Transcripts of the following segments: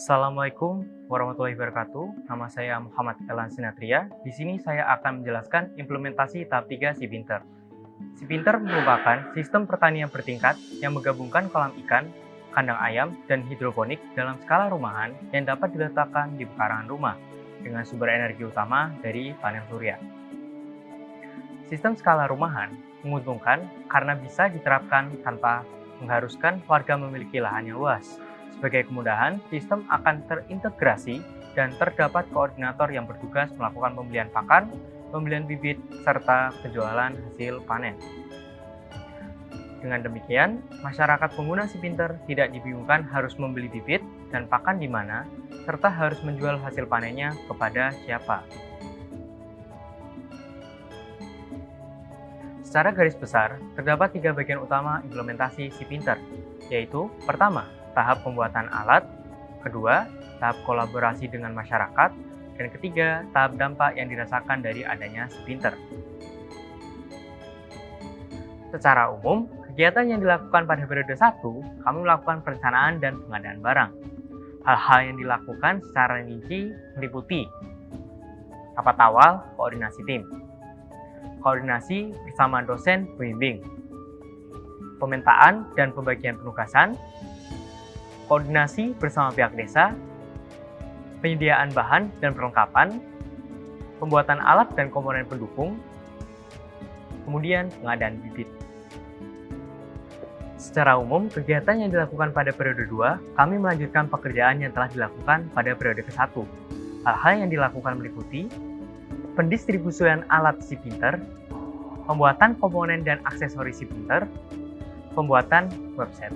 Assalamualaikum warahmatullahi wabarakatuh. Nama saya Muhammad Elan Sinatria. Di sini saya akan menjelaskan implementasi tahap 3 SeaPinter. SeaPinter merupakan sistem pertanian bertingkat yang menggabungkan kolam ikan, kandang ayam, dan hidroponik dalam skala rumahan yang dapat diletakkan di pekarangan rumah dengan sumber energi utama dari panel surya. Sistem skala rumahan menguntungkan karena bisa diterapkan tanpa mengharuskan warga memiliki lahan yang luas. Sebagai kemudahan, sistem akan terintegrasi dan terdapat koordinator yang bertugas melakukan pembelian pakan, pembelian bibit, serta penjualan hasil panen. Dengan demikian, masyarakat pengguna SeaPinter tidak dibingungkan harus membeli bibit dan pakan di mana, serta harus menjual hasil panennya kepada siapa. Secara garis besar, terdapat 3 bagian utama implementasi SeaPinter, yaitu pertama, tahap pembuatan alat, kedua, tahap kolaborasi dengan masyarakat, dan ketiga, tahap dampak yang dirasakan dari adanya SeaPinter. Secara umum, kegiatan yang dilakukan pada periode 1, kami melakukan perencanaan dan pengadaan barang. Hal-hal yang dilakukan secara rinci meliputi rapat awal, koordinasi tim, koordinasi bersama dosen pembimbing, pemetaan dan pembagian penugasan, koordinasi bersama pihak desa, penyediaan bahan dan perlengkapan, pembuatan alat dan komponen pendukung, kemudian pengadaan bibit. Secara umum, kegiatan yang dilakukan pada periode 2, kami melanjutkan pekerjaan yang telah dilakukan pada periode ke-1. Hal-hal yang dilakukan meliputi pendistribusian alat SeaPinter, pembuatan komponen dan aksesoris SeaPinter, pembuatan website.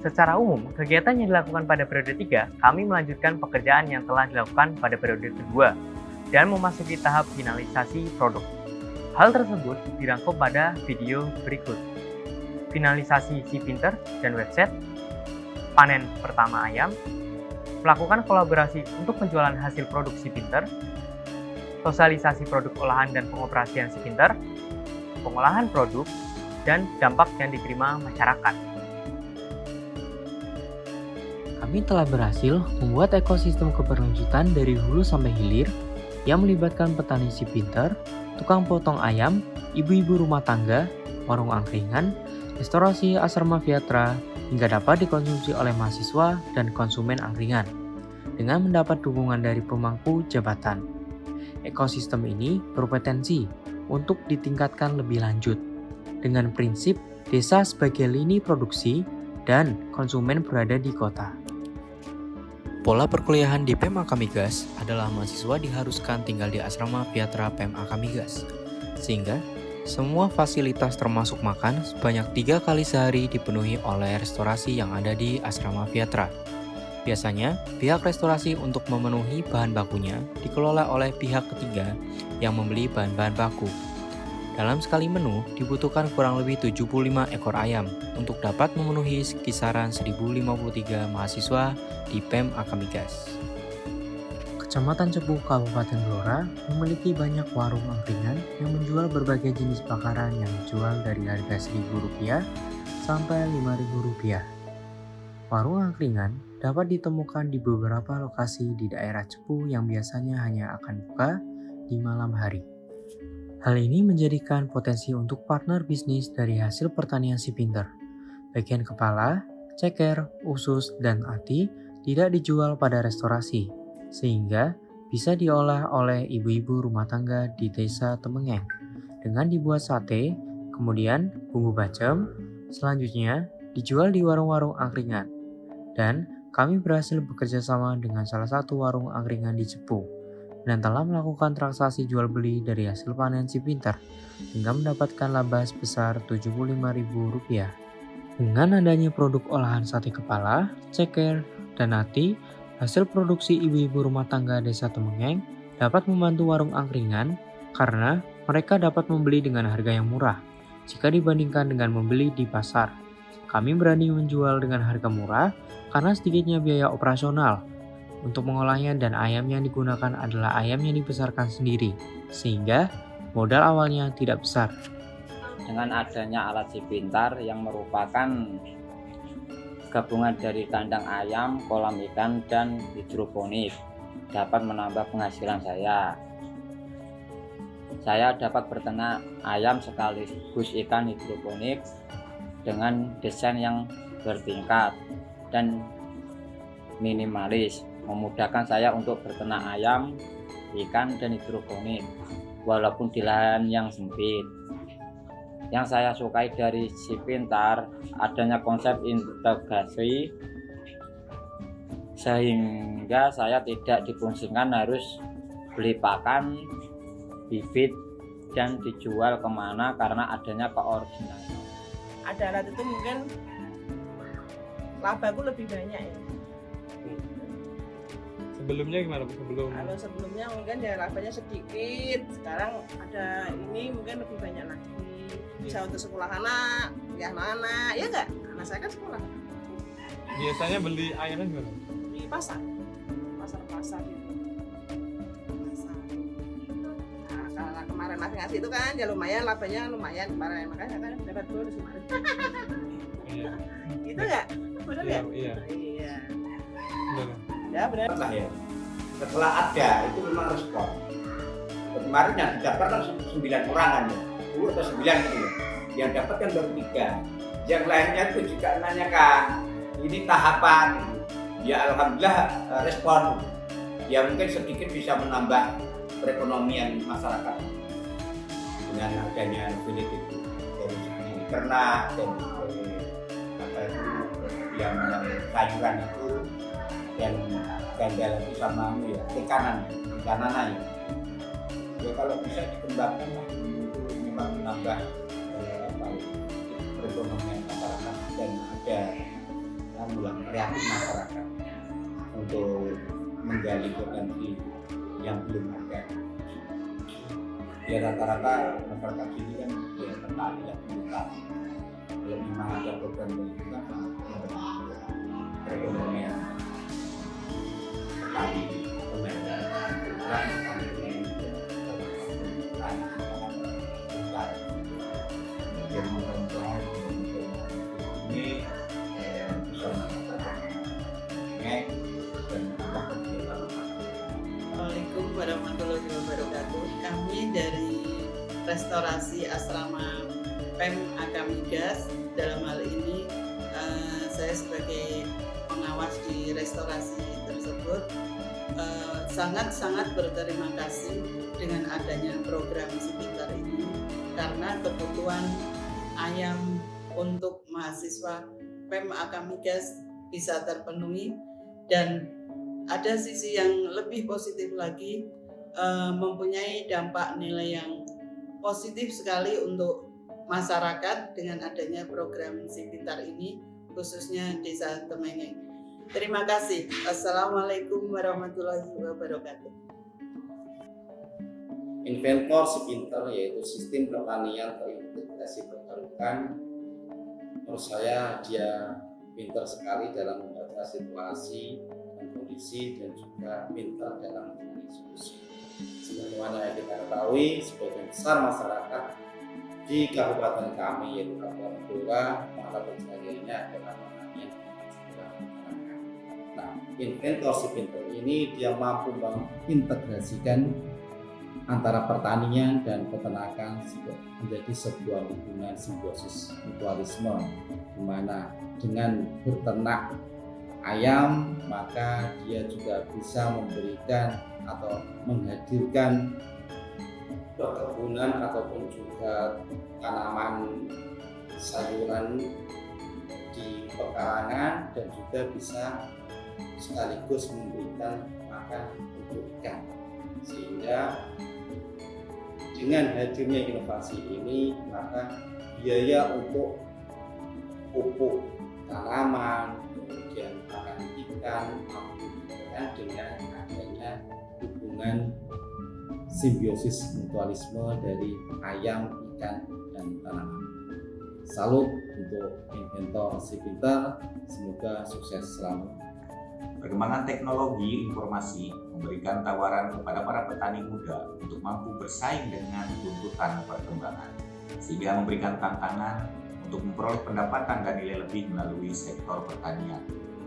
Secara umum, kegiatan yang dilakukan pada periode 3, kami melanjutkan pekerjaan yang telah dilakukan pada periode kedua dan memasuki tahap finalisasi produk. Hal tersebut dirangkum pada video berikut. Finalisasi SeaPinter dan website, panen pertama ayam, melakukan kolaborasi untuk penjualan hasil produk SeaPinter, sosialisasi produk olahan dan pengoperasian SeaPinter, pengolahan produk, dan dampak yang diterima masyarakat. Kami telah berhasil membuat ekosistem keberlanjutan dari hulu sampai hilir yang melibatkan petani SeaPinter, tukang potong ayam, ibu-ibu rumah tangga, warung angkringan, restorasi asrama Viatra, hingga dapat dikonsumsi oleh mahasiswa dan konsumen angkringan dengan mendapat dukungan dari pemangku jabatan. Ekosistem ini berpotensi untuk ditingkatkan lebih lanjut dengan prinsip desa sebagai lini produksi dan konsumen berada di kota. Pola perkuliahan di PEM Akamigas adalah mahasiswa diharuskan tinggal di asrama Viatra PEM Akamigas, sehingga semua fasilitas termasuk makan sebanyak 3 kali sehari dipenuhi oleh restorasi yang ada di asrama Viatra. Biasanya, pihak restorasi untuk memenuhi bahan bakunya dikelola oleh pihak ketiga yang membeli bahan-bahan baku. Dalam sekali menu, dibutuhkan kurang lebih 75 ekor ayam untuk dapat memenuhi kisaran 1053 mahasiswa di PEM Akamigas. Kecamatan Cepu, Kabupaten Blora memiliki banyak warung angkringan yang menjual berbagai jenis bakaran yang dijual dari harga Rp1.000 sampai Rp5.000. Warung angkringan dapat ditemukan di beberapa lokasi di daerah Cepu yang biasanya hanya akan buka di malam hari. Hal ini menjadikan potensi untuk partner bisnis dari hasil pertanian SeaPinter. Bagian kepala, ceker, usus, dan hati tidak dijual pada restorasi, sehingga bisa diolah oleh ibu-ibu rumah tangga di desa Temengeng dengan dibuat sate, kemudian bumbu bacem, selanjutnya dijual di warung-warung angkringan. Dan kami berhasil bekerja sama dengan salah satu warung angkringan di Cepu dan telah melakukan transaksi jual beli dari hasil panen SeaPinter hingga mendapatkan laba sebesar Rp75.000. Dengan adanya produk olahan sate kepala, ceker, dan hati, hasil produksi ibu-ibu rumah tangga desa Temengeng dapat membantu warung angkringan karena mereka dapat membeli dengan harga yang murah jika dibandingkan dengan membeli di pasar. Kami berani menjual dengan harga murah karena sedikitnya biaya operasional. Untuk mengolahnya dan ayam yang digunakan adalah ayam yang dibesarkan sendiri, sehingga modal awalnya tidak besar. Dengan adanya alat SeaPinter yang merupakan Gabungan dari kandang ayam, kolam ikan, dan hidroponik dapat menambah penghasilan saya. Saya dapat berternak ayam sekaligus ikan hidroponik dengan desain yang bertingkat dan minimalis, memudahkan saya untuk berternak ayam, ikan, dan hidroponik walaupun di lahan yang sempit. Yang saya sukai dari SiPintar adanya konsep integrasi sehingga saya tidak dipusingkan harus beli pakan, bibit, dan dijual kemana karena adanya koordinasi. Ada alat itu mungkin labaku lebih banyak ya. Sebelumnya gimana Bu? Kalau sebelumnya mungkin ya labanya sedikit, sekarang ada ini mungkin lebih banyak lagi. Bisa untuk sekolah anak, ya anak-anak, ya enggak? Anak saya kan sekolah. Biasanya beli ayamnya gimana? Di pasar gitu. Pasar. Nah, karena kemarin Mas ngasih itu kan, ya lumayan labanya lumayan kemarin, makanya kan dapat bonus kemarin. Iya. Gitu enggak? Benar ya? Iya. Iya. Benar. Ya benar. Lah ya. Setelah ada itu memang respon. Kemarin yang didapatkan 9 orang kan ya, 10 atau 9 gitu ya. Yang dapat kan baru 3. Yang lainnya itu juga nanyakan ini tahapan. Ya alhamdulillah respon. Ya mungkin sedikit bisa menambah perekonomian masyarakat dengan adanya affiliate itu dari segi ternak, dari apa itu yang sayuran itu dan gandal itu sama ya ikan ya. Ya kalau bisa dikembangkan lah itu memang menambah perekonomian masyarakat dan ada kreatif masyarakat untuk menggali potensi yang belum ada. Ya rata-rata masyarakat sini kan ya tertarik ya bukan. Kalau memang ada program itu kan perekonomian petani Assalamualaikum warahmatullahi wabarakatuh. Kami dari restorasi asrama PEM Akamigas, dalam hal ini saya sebagai pengawas di restorasi tersebut sangat-sangat berterima kasih dengan adanya program SiPintar ini karena kebutuhan ayam untuk mahasiswa PEM Akamigas bisa terpenuhi dan ada sisi yang lebih positif lagi, mempunyai dampak nilai yang positif sekali untuk masyarakat dengan adanya program SiPintar ini, khususnya Desa Temengeng. Terima kasih. Assalamualaikum warahmatullahi wabarakatuh. Inventor SiPintar yaitu sistem pertanian terintegrasi terbarukan. Menurut saya dia pintar sekali dalam membaca situasi dan kondisi dan juga pintar dalam berdiskusi. Sebagaimana yang kita ketahui, sebagian besar masyarakat di kabupaten kami yaitu Kabupaten Blora, mata pencahariannya adalah pertanian. Nah, inventor SiPintar ini dia mampu mengintegrasikan antara pertanian dan peternakan menjadi sebuah hubungan simbiosis mutualisme, di mana dengan berternak ayam maka dia juga bisa memberikan atau menghadirkan perkebunan ataupun juga tanaman sayuran di pekarangan dan juga bisa sekaligus memberikan makan untuk ikan, sehingga dengan hadirnya inovasi ini maka biaya untuk pupuk tanaman kemudian makan ikan dan dengan adanya hubungan simbiosis mutualisme dari ayam, ikan, dan tanaman. Salut untuk inventor SiPintar, semoga sukses selalu. Perkembangan teknologi informasi memberikan tawaran kepada para petani muda untuk mampu bersaing dengan tuntutan perkembangan, sehingga memberikan tantangan untuk memperoleh pendapatan dan nilai lebih melalui sektor pertanian.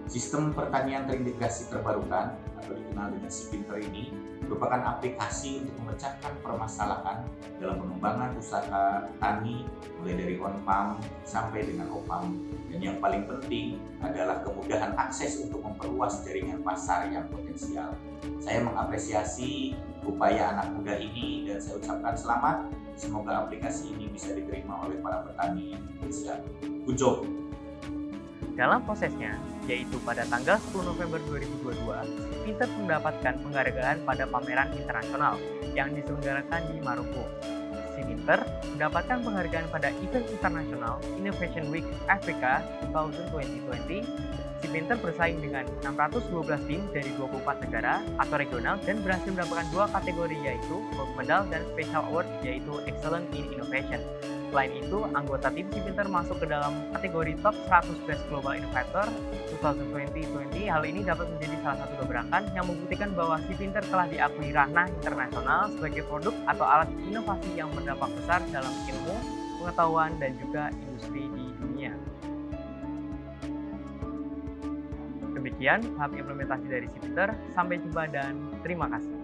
Sistem pertanian terintegrasi terbarukan atau dikenal dengan SiPinter ini merupakan aplikasi untuk memecahkan permasalahan dalam pengembangan usaha tani mulai dari on-farm sampai dengan off-farm. Dan yang paling penting adalah kemudahan akses untuk memperluas jaringan pasar yang potensial. Saya mengapresiasi upaya anak muda ini dan saya ucapkan selamat. Semoga aplikasi ini bisa diterima oleh para petani Indonesia. Good job! Dalam prosesnya, yaitu pada tanggal 10 November 2022, SiPinter mendapatkan penghargaan pada pameran internasional yang diselenggarakan di Maroko. SiPinter mendapatkan penghargaan pada event internasional Innovation Week Africa 2020. SiPinter bersaing dengan 612 tim dari 24 negara atau regional dan berhasil mendapatkan 2 kategori yaitu Gold Medal dan Special Award yaitu Excellent in Innovation. Selain itu, anggota tim SiPinter masuk ke dalam kategori Top 100 Best Global Innovator 2020. Hal ini dapat menjadi salah satu gebrakan yang membuktikan bahwa SiPinter telah diakui ranah internasional sebagai produk atau alat inovasi yang berdampak besar dalam ilmu, pengetahuan, dan juga industri di dunia. Demikian tahap implementasi dari SiPinter. Sampai jumpa dan terima kasih.